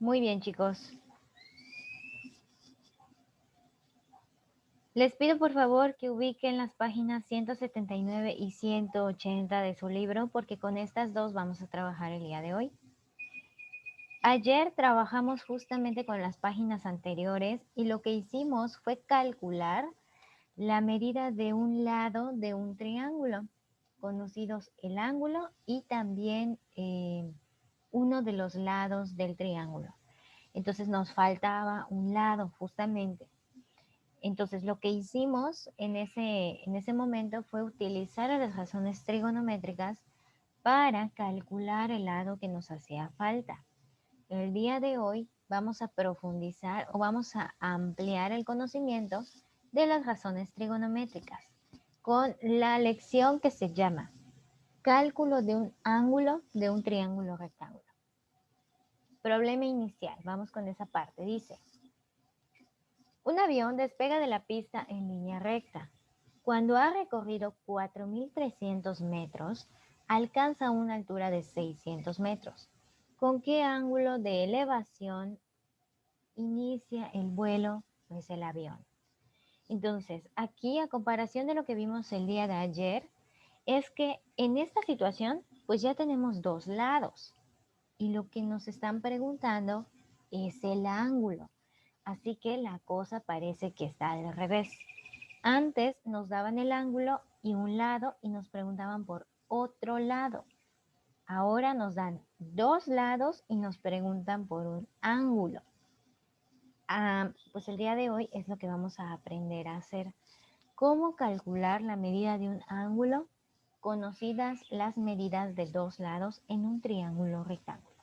Muy bien, chicos. Les pido por favor que ubiquen las páginas 179 y 180 de su libro porque con estas dos vamos a trabajar el día de hoy. Ayer trabajamos justamente con las páginas anteriores y lo que hicimos fue calcular la medida de un lado de un triángulo, conocidos el ángulo y también uno de los lados del triángulo. Entonces nos faltaba un lado justamente. Entonces lo que hicimos en ese momento fue utilizar las razones trigonométricas para calcular el lado que nos hacía falta. El día de hoy vamos a profundizar o vamos a ampliar el conocimiento de las razones trigonométricas con la lección que se llama cálculo de un ángulo de un triángulo rectángulo. Problema inicial, vamos con esa parte. Dice, un avión despega de la pista en línea recta. Cuando ha recorrido 4.300 metros, alcanza una altura de 600 metros. ¿Con qué ángulo de elevación inicia el vuelo? Pues el avión. Entonces, aquí a comparación de lo que vimos el día de ayer, es que en esta situación, pues ya tenemos dos lados. Y lo que nos están preguntando es el ángulo. Así que la cosa parece que está al revés. Antes nos daban el ángulo y un lado y nos preguntaban por otro lado. Ahora nos dan dos lados y nos preguntan por un ángulo. Pues el día de hoy es lo que vamos a aprender a hacer. ¿Cómo calcular la medida de un ángulo? Conocidas las medidas de dos lados en un triángulo rectángulo.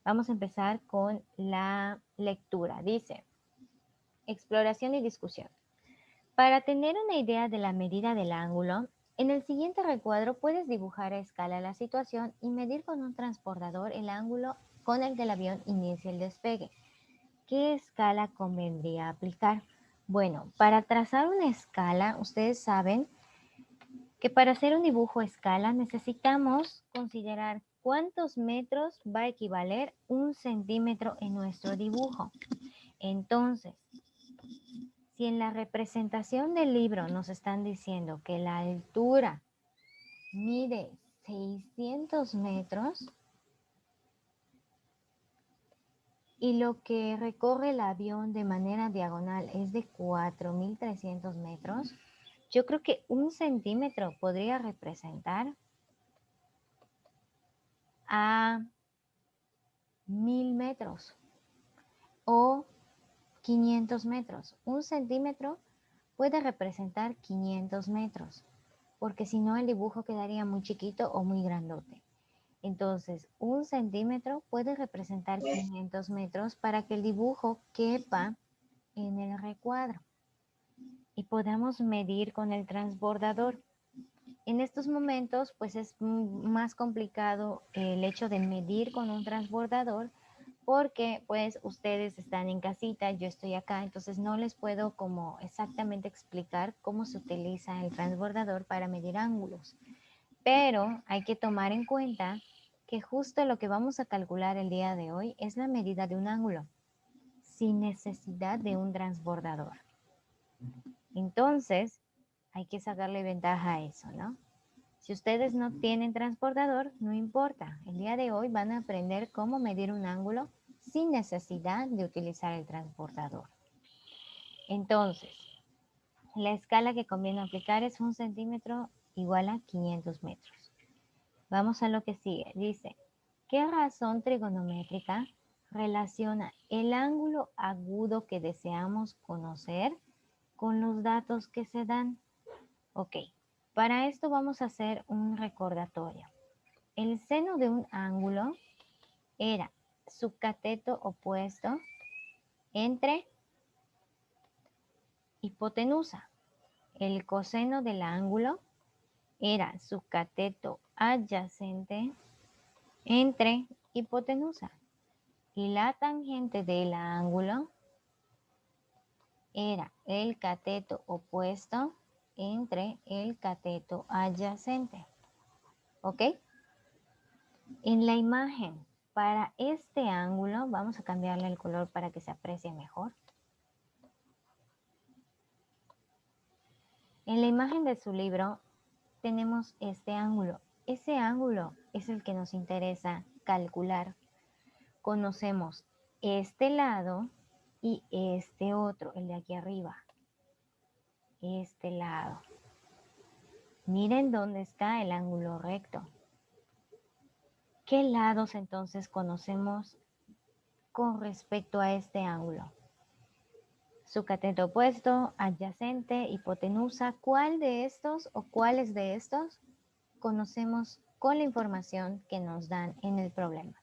Vamos a empezar con la lectura. Dice, exploración y discusión. Para tener una idea de la medida del ángulo, en el siguiente recuadro puedes dibujar a escala la situación y medir con un transbordador el ángulo con el que el avión inicia el despegue. ¿Qué escala convendría aplicar? Bueno, para trazar una escala, ustedes saben que para hacer un dibujo a escala necesitamos considerar cuántos metros va a equivaler un centímetro en nuestro dibujo. Entonces, si en la representación del libro nos están diciendo que la altura mide 600 metros y lo que recorre el avión de manera diagonal es de 4.300 metros, yo creo que un centímetro podría representar a 1.000 metros o 500 metros. Un centímetro puede representar 500 metros, porque si no el dibujo quedaría muy chiquito o muy grandote. Entonces, un centímetro puede representar 500 metros para que el dibujo quepa en el recuadro y podamos medir con el transbordador. En estos momentos, pues es más complicado el hecho de medir con un transbordador porque pues ustedes están en casita, yo estoy acá, entonces no les puedo como exactamente explicar cómo se utiliza el transbordador para medir ángulos. Pero hay que tomar en cuenta que justo lo que vamos a calcular el día de hoy es la medida de un ángulo, sin necesidad de un transbordador. Entonces, hay que sacarle ventaja a eso, ¿no? Si ustedes no tienen transportador, no importa. El día de hoy van a aprender cómo medir un ángulo sin necesidad de utilizar el transportador. Entonces, la escala que conviene aplicar es un centímetro igual a 500 metros. Vamos a lo que sigue. Dice, ¿qué razón trigonométrica relaciona el ángulo agudo que deseamos conocer con los datos que se dan? Ok, para esto vamos a hacer un recordatorio. El seno de un ángulo era su cateto opuesto entre hipotenusa. El coseno del ángulo era su cateto adyacente entre hipotenusa. Y la tangente del ángulo era el cateto opuesto entre el cateto adyacente. ¿Ok? En la imagen, para este ángulo, vamos a cambiarle el color para que se aprecie mejor. En la imagen de su libro tenemos este ángulo. Ese ángulo es el que nos interesa calcular. Conocemos este lado y este otro, el de aquí arriba. Este lado. Miren dónde está el ángulo recto. ¿Qué lados entonces conocemos con respecto a este ángulo? Su cateto opuesto, adyacente, hipotenusa. ¿Cuál de estos o cuáles de estos conocemos con la información que nos dan en el problema?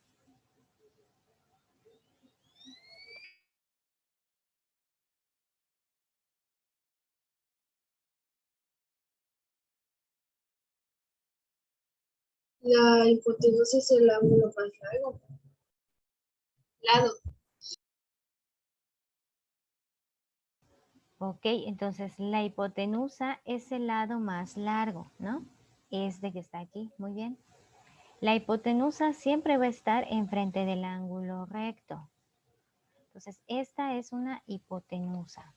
La hipotenusa es el ángulo más largo. Lado. Ok, entonces la hipotenusa es el lado más largo, ¿no? Este que está aquí, muy bien. La hipotenusa siempre va a estar enfrente del ángulo recto. Entonces, esta es una hipotenusa.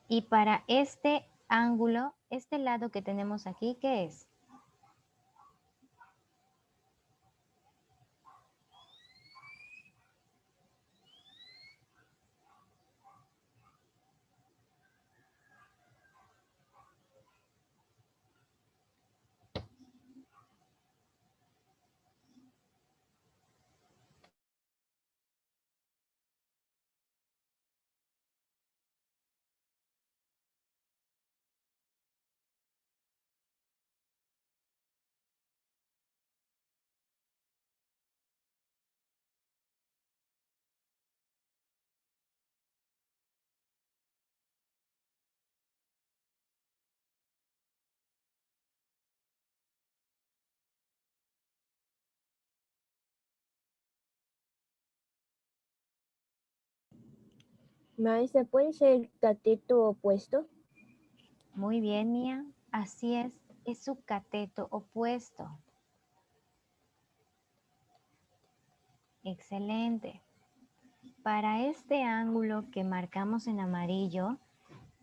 Y para este ángulo, este lado que tenemos aquí, ¿qué es? Maestra, ¿puede ser cateto opuesto? Muy bien, Mía. Así es su cateto opuesto. Excelente. Para este ángulo que marcamos en amarillo,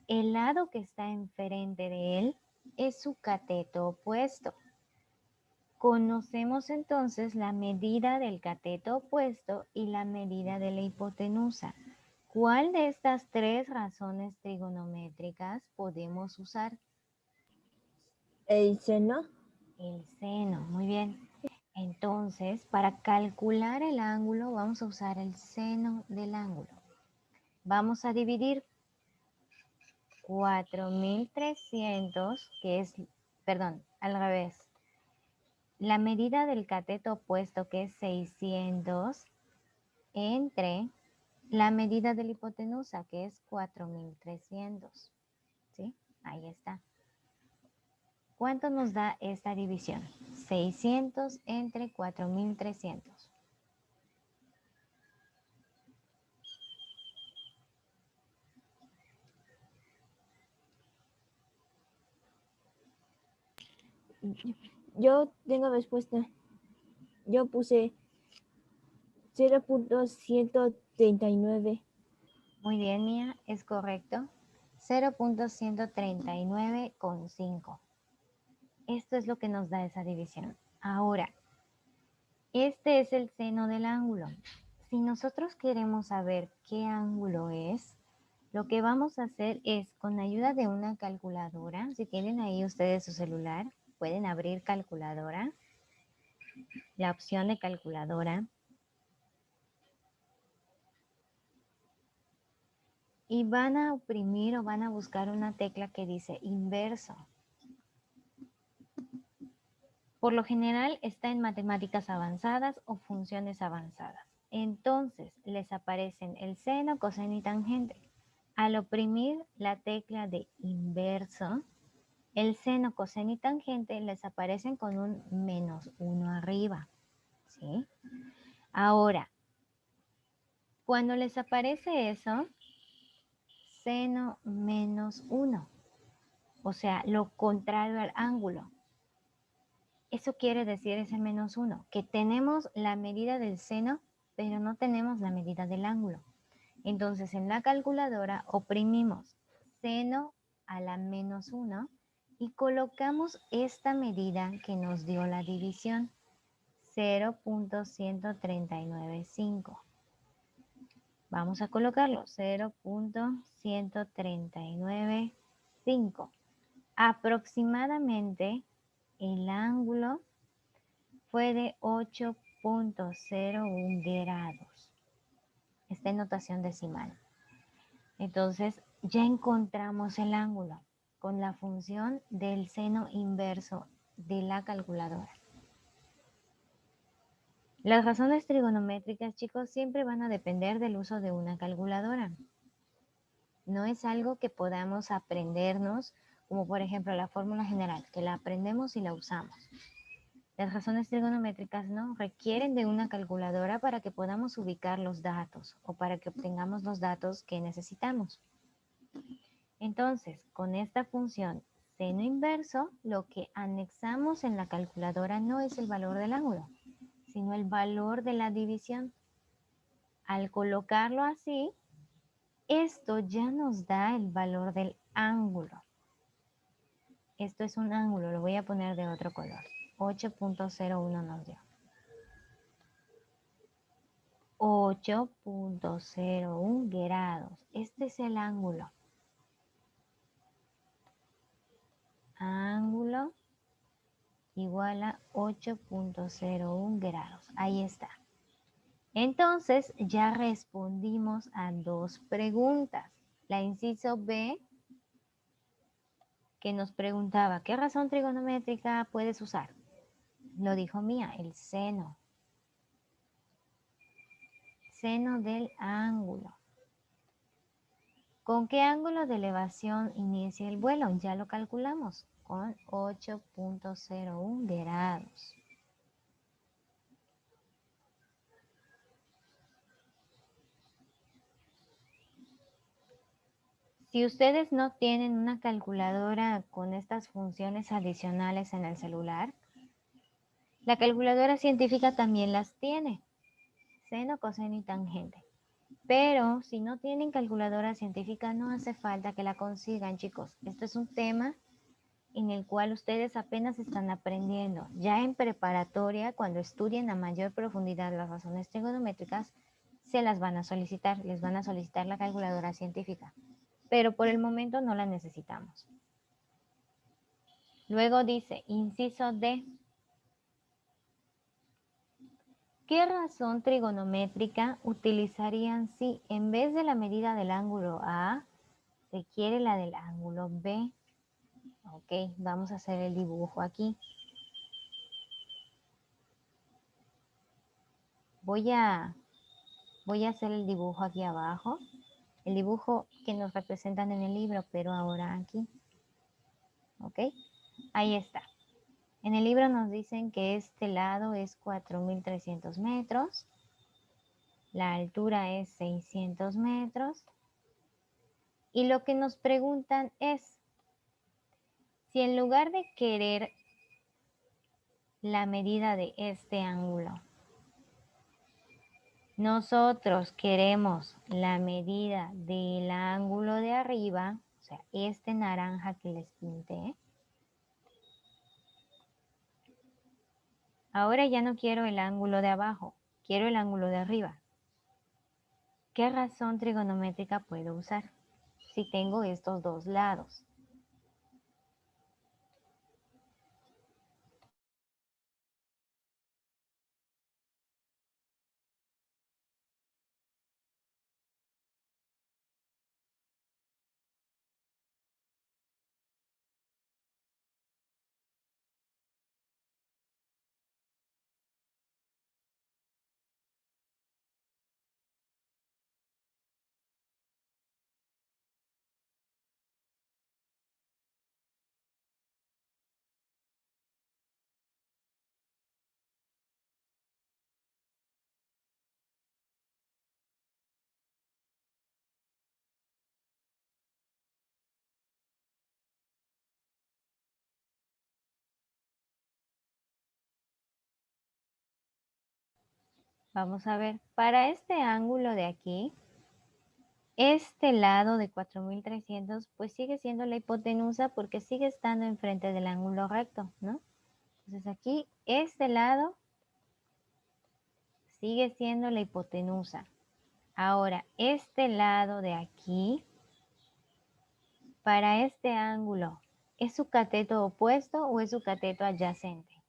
el lado que está enfrente de él es su cateto opuesto. Conocemos entonces la medida del cateto opuesto y la medida de la hipotenusa. ¿Cuál de estas tres razones trigonométricas podemos usar? ¿El seno? El seno, muy bien. Entonces, para calcular el ángulo vamos a usar el seno del ángulo. Vamos a dividir 4.300, que es, perdón, al revés. La medida del cateto opuesto, que es 600, entre la medida de la hipotenusa, que es 4.300. ¿Sí? Ahí está. ¿Cuánto nos da esta división? 600 entre 4.300. Yo tengo respuesta. Yo puse 0.139. Muy bien, Mía, es correcto. 0.139,5. Esto es lo que nos da esa división. Ahora, este es el seno del ángulo. Si nosotros queremos saber qué ángulo es, lo que vamos a hacer es, con ayuda de una calculadora, si tienen ahí ustedes su celular, pueden abrir calculadora, la opción de calculadora, y van a oprimir o van a buscar una tecla que dice inverso. Por lo general está en matemáticas avanzadas o funciones avanzadas. Entonces les aparecen el seno, coseno y tangente. Al oprimir la tecla de inverso, el seno, coseno y tangente les aparecen con un -1 arriba. ¿Sí? Ahora, cuando les aparece eso, seno -1, o sea, lo contrario al ángulo. Eso quiere decir ese -1, que tenemos la medida del seno, pero no tenemos la medida del ángulo. Entonces, en la calculadora oprimimos seno a la -1 y colocamos esta medida que nos dio la división, 0.1395. Vamos a colocarlo, 0.1395. Aproximadamente el ángulo fue de 8.01 grados. Esta es notación decimal. Entonces ya encontramos el ángulo con la función del seno inverso de la calculadora. Las razones trigonométricas, chicos, siempre van a depender del uso de una calculadora. No es algo que podamos aprendernos, como por ejemplo la fórmula general, que la aprendemos y la usamos. Las razones trigonométricas no requieren de una calculadora para que podamos ubicar los datos o para que obtengamos los datos que necesitamos. Entonces, con esta función seno inverso, lo que anexamos en la calculadora no es el valor del ángulo, sino el valor de la división. Al colocarlo así, esto ya nos da el valor del ángulo. Esto es un ángulo, lo voy a poner de otro color. 8.01 nos dio. 8.01 grados. Este es el ángulo. Ángulo igual a 8.01 grados. Ahí está. Entonces ya respondimos a dos preguntas. La inciso B, que nos preguntaba, ¿qué razón trigonométrica puedes usar? Lo dijo Mía, el seno. Seno del ángulo. ¿Con qué ángulo de elevación inicia el vuelo? Ya lo calculamos, con 8.01 grados. Si ustedes no tienen una calculadora con estas funciones adicionales en el celular, la calculadora científica también las tiene, seno, coseno y tangente. Pero si no tienen calculadora científica, no hace falta que la consigan, chicos. Esto es un tema en el cual ustedes apenas están aprendiendo. Ya en preparatoria, cuando estudien a mayor profundidad las razones trigonométricas, se las van a solicitar, les van a solicitar la calculadora científica. Pero por el momento no la necesitamos. Luego dice, inciso D. ¿Qué razón trigonométrica utilizarían si en vez de la medida del ángulo A, se quiere la del ángulo B? Ok, vamos a hacer el dibujo aquí. Voy a hacer el dibujo aquí abajo. El dibujo que nos representan en el libro, pero ahora aquí. Ok, ahí está. En el libro nos dicen que este lado es 4.300 metros. La altura es 600 metros. Y lo que nos preguntan es, si en lugar de querer la medida de este ángulo, nosotros queremos la medida del ángulo de arriba, o sea, este naranja que les pinté. Ahora ya no quiero el ángulo de abajo, quiero el ángulo de arriba. ¿Qué razón trigonométrica puedo usar si tengo estos dos lados? Vamos a ver, para este ángulo de aquí, este lado de 4.300 pues sigue siendo la hipotenusa porque sigue estando enfrente del ángulo recto, ¿no? Entonces aquí, este lado sigue siendo la hipotenusa. Ahora, este lado de aquí, para este ángulo, ¿es su cateto opuesto o es su cateto adyacente?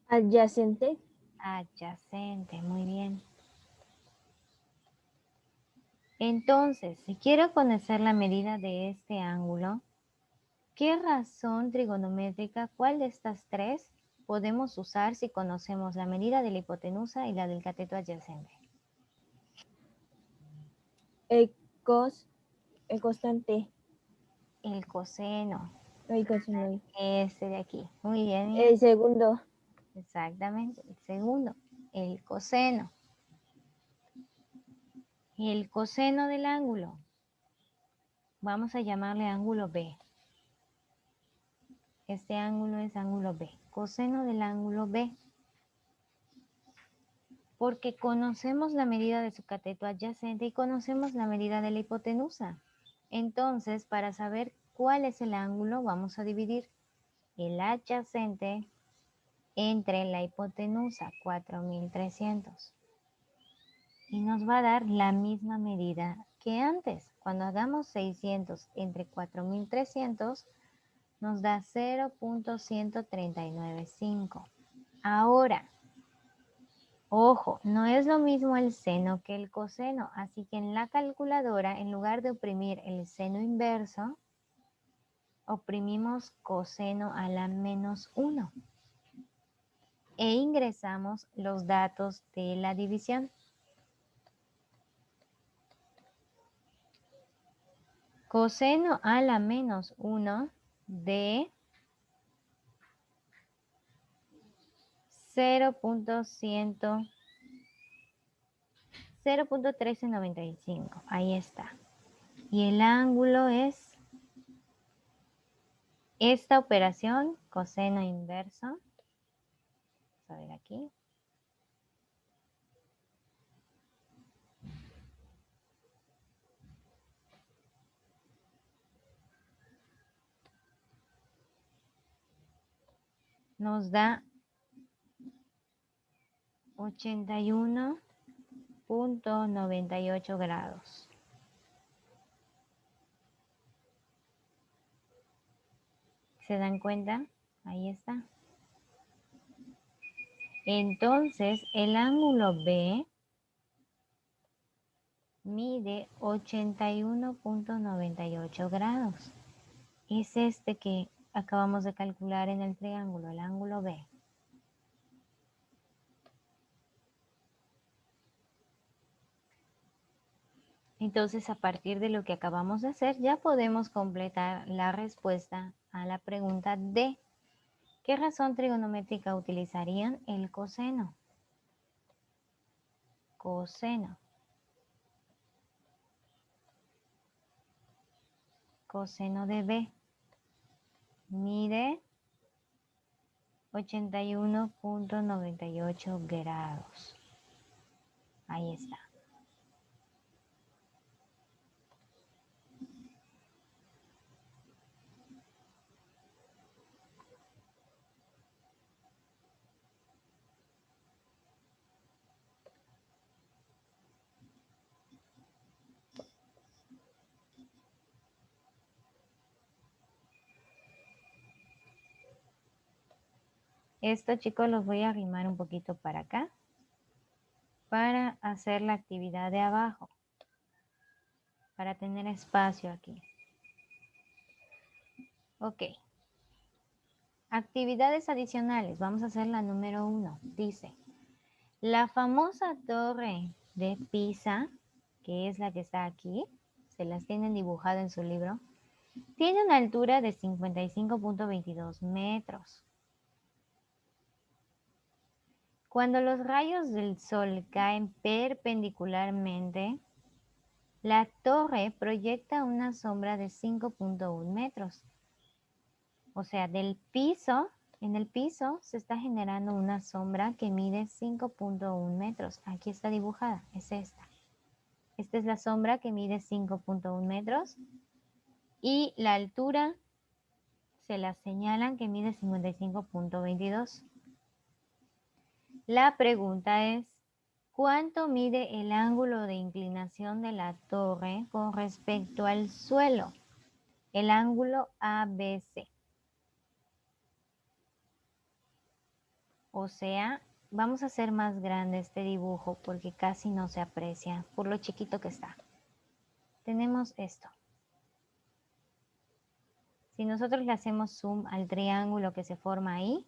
Adyacente. Adyacente, muy bien. Entonces, si quiero conocer la medida de este ángulo, ¿qué razón trigonométrica, cuál de estas tres podemos usar si conocemos la medida de la hipotenusa y la del cateto adyacente? El constante. El coseno, El coseno. este de aquí. Muy bien, mira. El segundo. Exactamente, el segundo, el coseno. El coseno del ángulo, vamos a llamarle ángulo B. Este ángulo es ángulo B, coseno del ángulo B. Porque conocemos la medida de su cateto adyacente y conocemos la medida de la hipotenusa. Entonces, para saber cuál es el ángulo, vamos a dividir el adyacente entre la hipotenusa, 4.300. Y nos va a dar la misma medida que antes. Cuando hagamos 600 entre 4.300, nos da 0.1395. Ahora, ojo, no es lo mismo el seno que el coseno, así que en la calculadora, en lugar de oprimir el seno inverso, oprimimos coseno a la menos 1 e ingresamos los datos de la división. Coseno a la menos 1 de 0.1395. Ahí está. Y el ángulo es esta operación, coseno inverso. Vamos a ver aquí. Nos da 81.98 grados. ¿Se dan cuenta? Ahí está. Entonces, el ángulo B mide 81.98 grados. Es este que acabamos de calcular en el triángulo, el ángulo B. Entonces, a partir de lo que acabamos de hacer, ya podemos completar la respuesta a la pregunta D. ¿Qué razón trigonométrica utilizarían? El coseno. Coseno. Coseno de B. Mide 81.98 grados. Ahí está. Esto, chicos, los voy a arrimar un poquito para acá para hacer la actividad de abajo, para tener espacio aquí. Ok. Actividades adicionales. Vamos a hacer la número 1. Dice, la famosa torre de Pisa, que es la que está aquí, se las tienen dibujado en su libro, tiene una altura de 55.22 metros. Cuando los rayos del sol caen perpendicularmente, la torre proyecta una sombra de 5.1 metros. O sea, del piso En el piso se está generando una sombra que mide 5.1 metros. Aquí está dibujada, es esta. Esta es la sombra que mide 5.1 metros. Y la altura se la señalan que mide 55.22. La pregunta es, ¿cuánto mide el ángulo de inclinación de la torre con respecto al suelo? El ángulo ABC. O sea, vamos a hacer más grande este dibujo porque casi no se aprecia por lo chiquito que está. Tenemos esto. Si nosotros le hacemos zoom al triángulo que se forma ahí,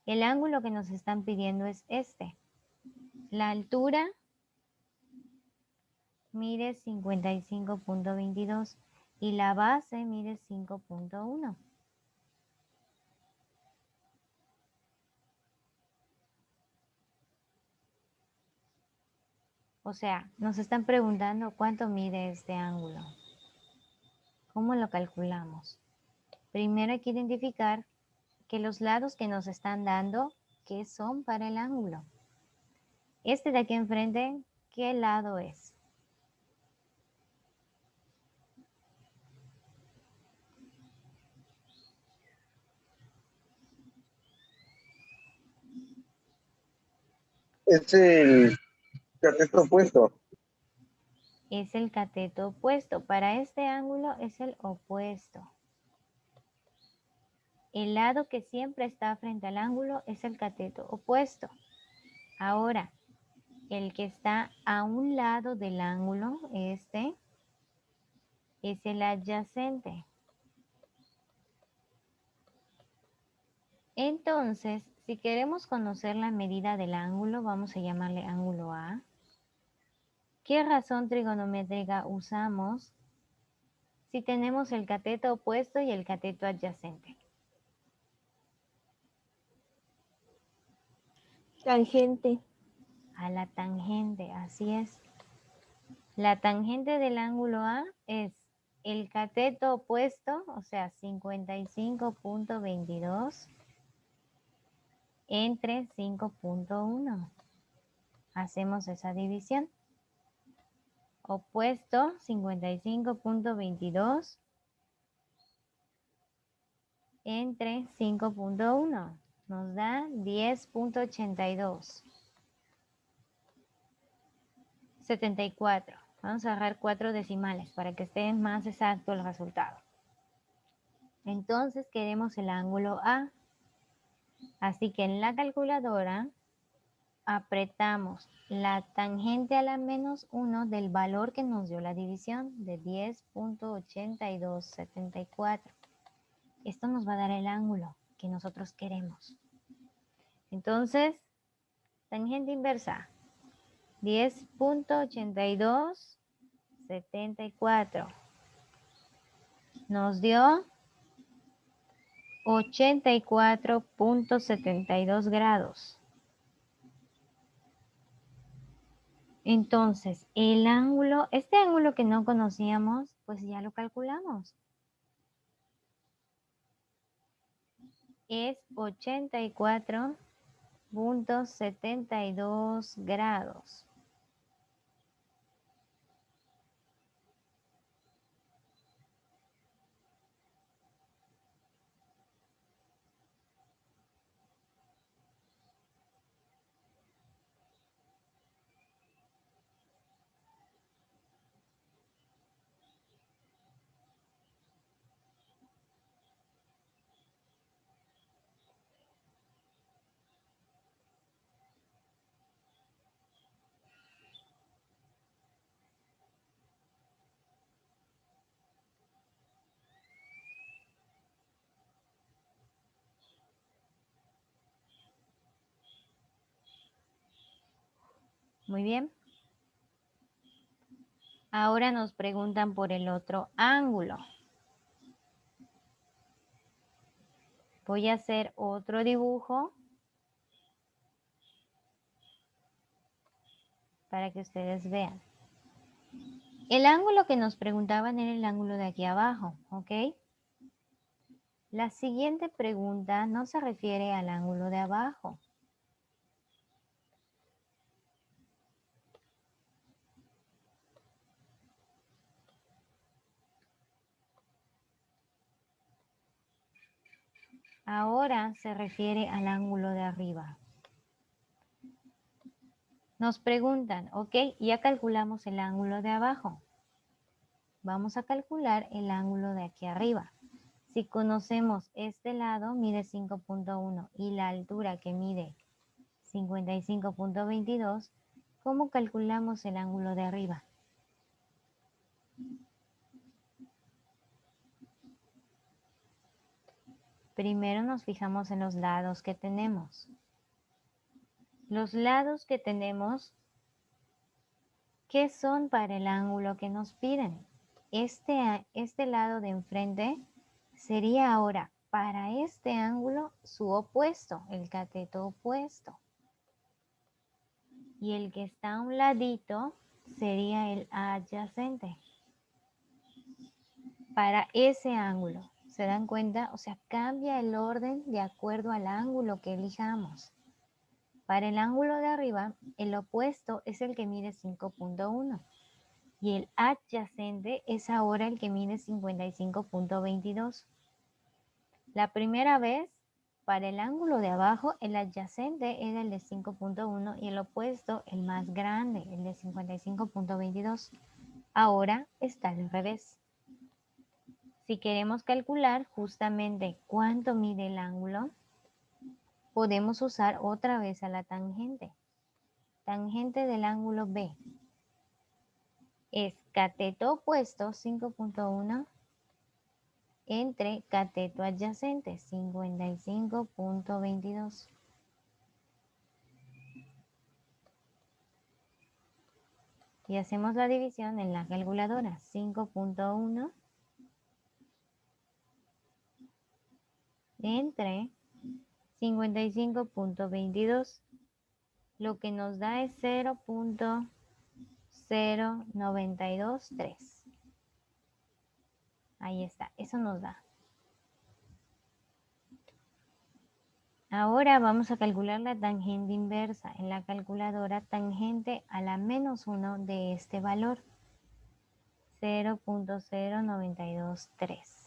el ángulo que nos están pidiendo es este. La altura mide 55.22 y la base mide 5.1. O sea, nos están preguntando cuánto mide este ángulo. ¿Cómo lo calculamos? Primero hay que identificar que los lados que nos están dando, ¿qué son para el ángulo? Este de aquí enfrente, ¿qué lado es? Es el cateto opuesto. Es el cateto opuesto. Para este ángulo es el opuesto. El lado que siempre está frente al ángulo es el cateto opuesto. Ahora, el que está a un lado del ángulo, este, es el adyacente. Entonces, si queremos conocer la medida del ángulo, vamos a llamarle ángulo A. ¿Qué razón trigonométrica usamos si tenemos el cateto opuesto y el cateto adyacente? Tangente. A la tangente, así es. La tangente del ángulo A es el cateto opuesto, o sea, 55.22 entre 5.1. Hacemos esa división. Opuesto, 55.22 entre 5.1. Nos da 10.82. 74. Vamos a agarrar 4 decimales para que esté más exacto el resultado. Entonces queremos el ángulo A. Así que en la calculadora apretamos la tangente a la menos 1 del valor que nos dio la división de 10.8274. Esto nos va a dar el ángulo que nosotros queremos. Entonces, tangente inversa, 10.8274. Nos dio 84.72 grados. Entonces, el ángulo, este ángulo que no conocíamos, pues ya lo calculamos. Es 84.72 grados. Muy bien. Ahora nos preguntan por el otro ángulo. Voy a hacer otro dibujo para que ustedes vean. El ángulo que nos preguntaban era el ángulo de aquí abajo, ¿ok? La siguiente pregunta no se refiere al ángulo de abajo. Ahora se refiere al ángulo de arriba. Nos preguntan, ok, ya calculamos el ángulo de abajo. Vamos a calcular el ángulo de aquí arriba. Si conocemos este lado, mide 5.1 y la altura que mide 55.22, ¿cómo calculamos el ángulo de arriba? Primero nos fijamos en los lados que tenemos. Los lados que tenemos, ¿qué son para el ángulo que nos piden? Este lado de enfrente sería ahora para este ángulo su opuesto, el cateto opuesto. Y el que está a un ladito sería el adyacente. Para ese ángulo, ¿se dan cuenta? O sea, cambia el orden de acuerdo al ángulo que elijamos. Para el ángulo de arriba, el opuesto es el que mide 5.1 y el adyacente es ahora el que mide 55.22. La primera vez, para el ángulo de abajo, el adyacente era el de 5.1 y el opuesto el más grande, el de 55.22. Ahora está al revés. Si queremos calcular justamente cuánto mide el ángulo, podemos usar otra vez a la tangente. Tangente del ángulo B es cateto opuesto 5.1 entre cateto adyacente 55.22. Y hacemos la división en la calculadora. 5.1 entre 55.22. Lo que nos da es 0.0923. Ahí está, eso nos da. Ahora vamos a calcular la tangente inversa. En la calculadora, tangente a la menos 1 de este valor. 0.0923.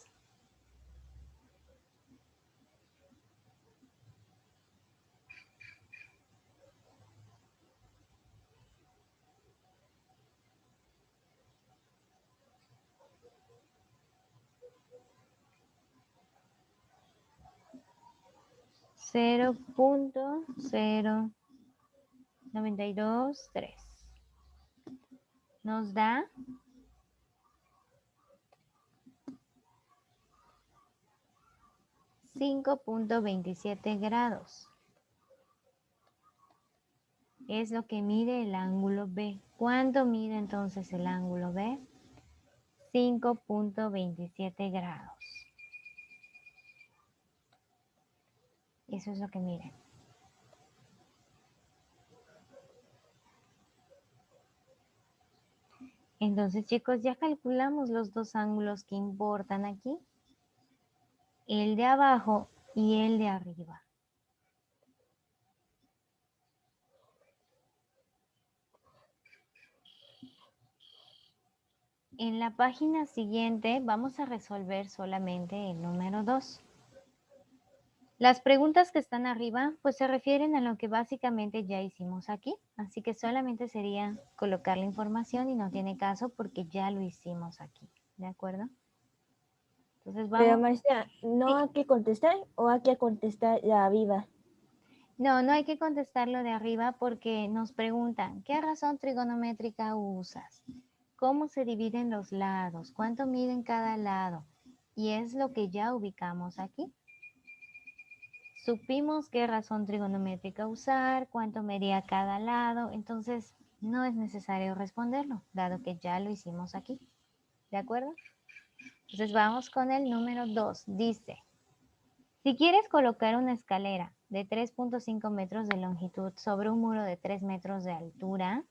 $0.0923 nos da 5.27 grados. Es lo que mide el ángulo B. ¿Cuánto mide entonces el ángulo B? 5.27 grados. Eso es lo que mide. Entonces, chicos, ya calculamos los dos ángulos que importan aquí. El de abajo y el de arriba. En la página siguiente vamos a resolver solamente el número 2. Las preguntas que están arriba pues se refieren a lo que básicamente ya hicimos aquí. Así que solamente sería colocar la información y no tiene caso porque ya lo hicimos aquí. ¿De acuerdo? Entonces Pero vamos... maestra, ¿no hay que contestar o hay que contestar la viva? No, no hay que contestarlo de arriba porque nos preguntan, ¿qué razón trigonométrica usas? ¿Cómo se dividen los lados? ¿Cuánto miden cada lado? Y es lo que ya ubicamos aquí. Supimos qué razón trigonométrica usar, cuánto medía cada lado, entonces no es necesario responderlo, dado que ya lo hicimos aquí. ¿De acuerdo? Entonces vamos con el número 2. Dice, si quieres colocar una escalera de 3.5 metros de longitud sobre un muro de 3 metros de altura,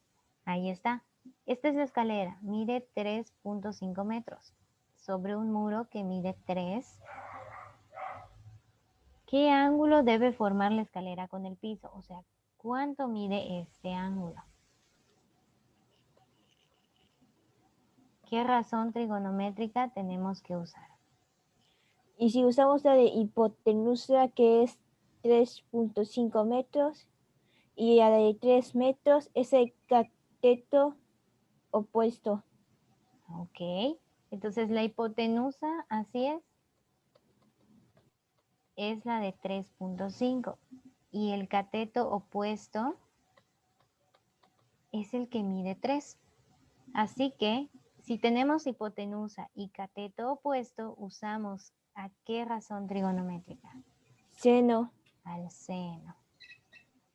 ahí está. Esta es la escalera, mide 3.5 metros sobre un muro que mide 3. ¿Qué ángulo debe formar la escalera con el piso? O sea, ¿cuánto mide este ángulo? ¿Qué razón trigonométrica tenemos que usar? Y si usamos la de hipotenusa, que es 3.5 metros, y la de 3 metros es el cateto opuesto. Ok, entonces la hipotenusa, así es la de 3.5 y el cateto opuesto es el que mide 3. Así que si tenemos hipotenusa y cateto opuesto, usamos ¿a qué razón trigonométrica? Seno. Al seno.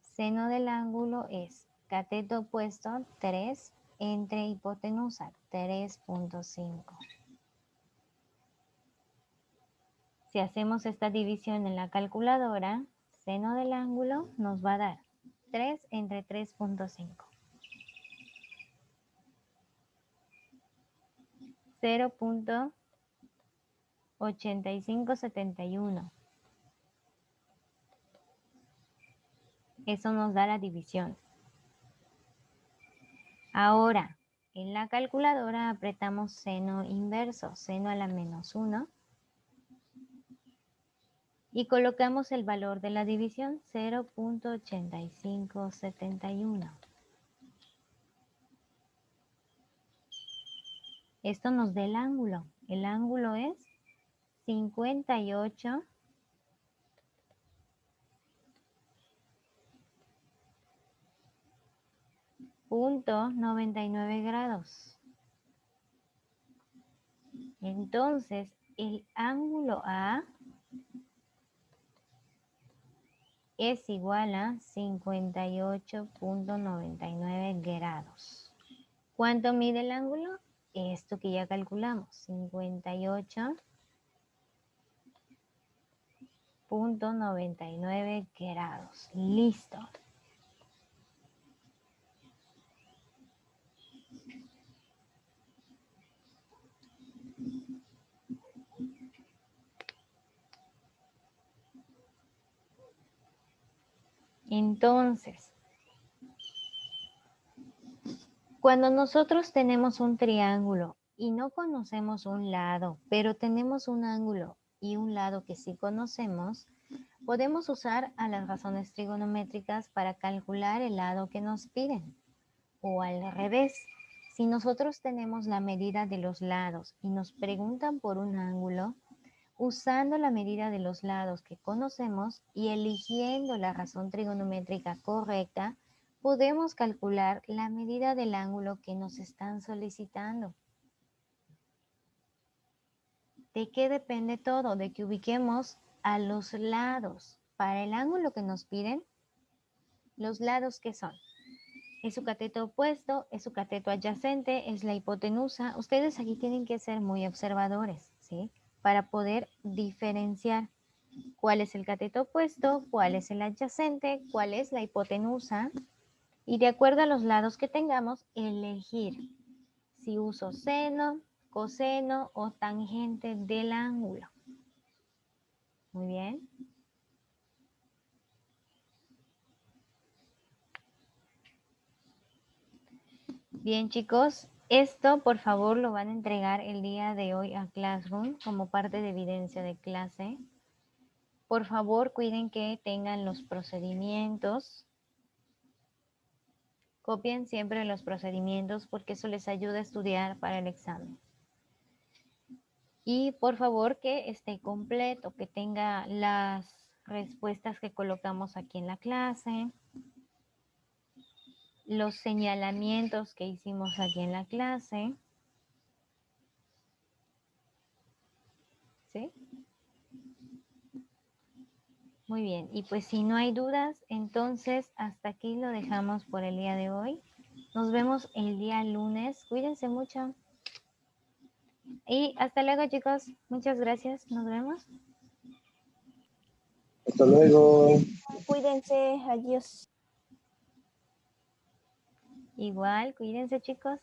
Seno del ángulo es cateto opuesto 3 entre hipotenusa 3.5. Si hacemos esta división en la calculadora, seno del ángulo nos va a dar 3 entre 3.5. 0.8571. Eso nos da la división. Ahora, en la calculadora apretamos seno inverso, seno a la menos 1. Y colocamos el valor de la división, 0.8571. Esto nos da el ángulo. El ángulo es 58.99 grados. Entonces, el ángulo A es igual a 58.99 grados. ¿Cuánto mide el ángulo? Esto que ya calculamos, 58.99 grados. Listo. Entonces, cuando nosotros tenemos un triángulo y no conocemos un lado, pero tenemos un ángulo y un lado que sí conocemos, podemos usar a las razones trigonométricas para calcular el lado que nos piden. O al revés, si nosotros tenemos la medida de los lados y nos preguntan por un ángulo, usando la medida de los lados que conocemos y eligiendo la razón trigonométrica correcta, podemos calcular la medida del ángulo que nos están solicitando. ¿De qué depende todo? De que ubiquemos a los lados. Para el ángulo que nos piden, los lados ¿qué son? Es su cateto opuesto, es su cateto adyacente, es la hipotenusa. Ustedes aquí tienen que ser muy observadores, ¿sí? Para poder diferenciar cuál es el cateto opuesto, cuál es el adyacente, cuál es la hipotenusa. Y de acuerdo a los lados que tengamos, elegir si uso seno, coseno o tangente del ángulo. Muy bien. Bien, chicos, esto por favor lo van a entregar el día de hoy a Classroom como parte de evidencia de clase. Por favor, cuiden que tengan los procedimientos. Copien siempre los procedimientos porque eso les ayuda a estudiar para el examen. Y por favor que esté completo, que tenga las respuestas que colocamos aquí en la clase, los señalamientos que hicimos aquí en la clase. ¿Sí? Muy bien, y pues si no hay dudas, entonces hasta aquí lo dejamos por el día de hoy. Nos vemos el día lunes. Cuídense mucho. Y hasta luego, chicos. Muchas gracias. Nos vemos. Hasta luego. Cuídense, adiós. Igual, cuídense, chicos.